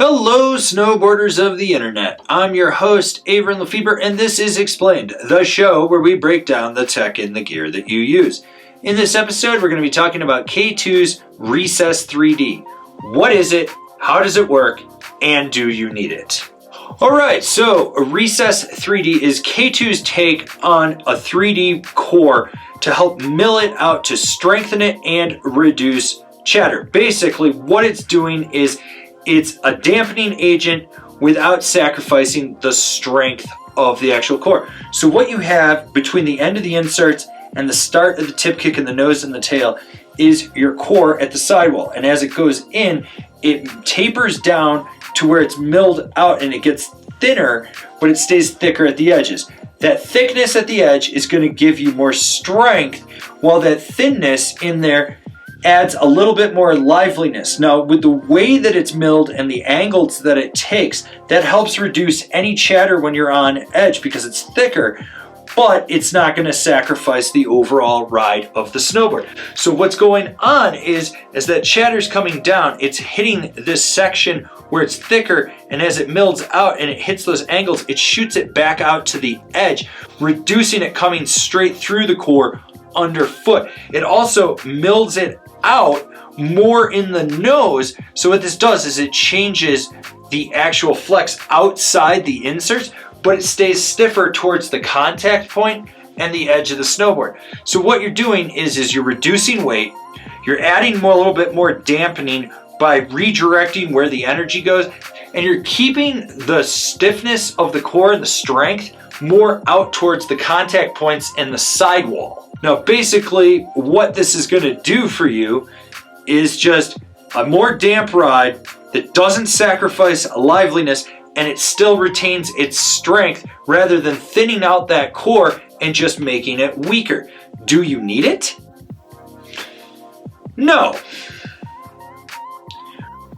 Hello, snowboarders of the internet. I'm your host, Avran LeFeber, and this is Explained, the show where we break down the tech and the gear that you use. In this episode, we're going to be talking about K2's Recess 3D. What is it? How does it work? And do you need it? Alright, so Recess 3D is K2's take on a 3D core to help mill it out to strengthen it and reduce chatter. Basically, what it's doing is it's a dampening agent without sacrificing the strength of the actual core. So what you have between the end of the inserts and the start of the tip kick and the nose and the tail is your core at the sidewall. And as it goes in, it tapers down to where it's milled out and it gets thinner, but it stays thicker at the edges. That thickness at the edge is going to give you more strength, while that thinness in there adds a little bit more liveliness. Now, with the way that it's milled and the angles that it takes, that helps reduce any chatter when you're on edge because it's thicker, but it's not going to sacrifice the overall ride of the snowboard. So what's going on is as that chatter's coming down, it's hitting this section where it's thicker, and as it mills out and it hits those angles, it shoots it back out to the edge, reducing it coming straight through the core underfoot. It also mills it out more in the nose. So what this does is it changes the actual flex outside the inserts, but it stays stiffer towards the contact point and the edge of the snowboard. So what you're doing is you're reducing weight, you're adding a little bit more dampening by redirecting where the energy goes, and you're keeping the stiffness of the core and the strength more out towards the contact points and the sidewall. Now, basically, what this is going to do for you is just a more damp ride that doesn't sacrifice liveliness, and it still retains its strength rather than thinning out that core and just making it weaker. Do you need it? No.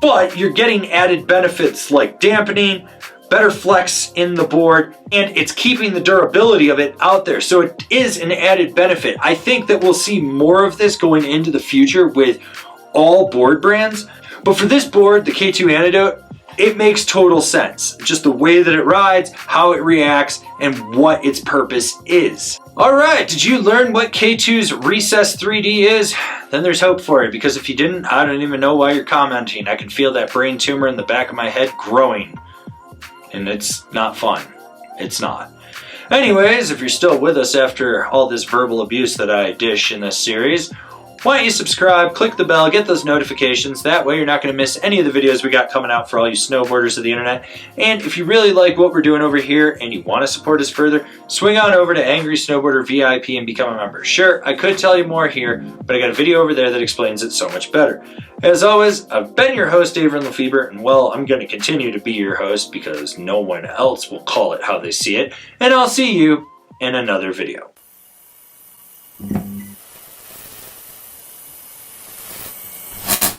But you're getting added benefits like dampening, better flex in the board, and it's keeping the durability of it out there. So it is an added benefit. I think that we'll see more of this going into the future with all board brands. But for this board, the K2 Antidote, it makes total sense. Just the way that it rides, how it reacts, and what its purpose is. Alright, did you learn what K2's Recess 3D is? Then there's hope for it, because if you didn't, I don't even know why you're commenting. I can feel that brain tumor in the back of my head growing. And it's not fun. It's not. Anyways, if you're still with us after all this verbal abuse that I dish in this series, why don't you subscribe, click the bell, get those notifications. That way you're not going to miss any of the videos we got coming out for all you snowboarders of the internet. And if you really like what we're doing over here and you want to support us further, swing on over to Angry Snowboarder VIP and become a member. Sure, I could tell you more here, but I got a video over there that explains it so much better. As always, I've been your host, Avran LeFeber, and well, I'm going to continue to be your host because no one else will call it how they see it. And I'll see you in another video.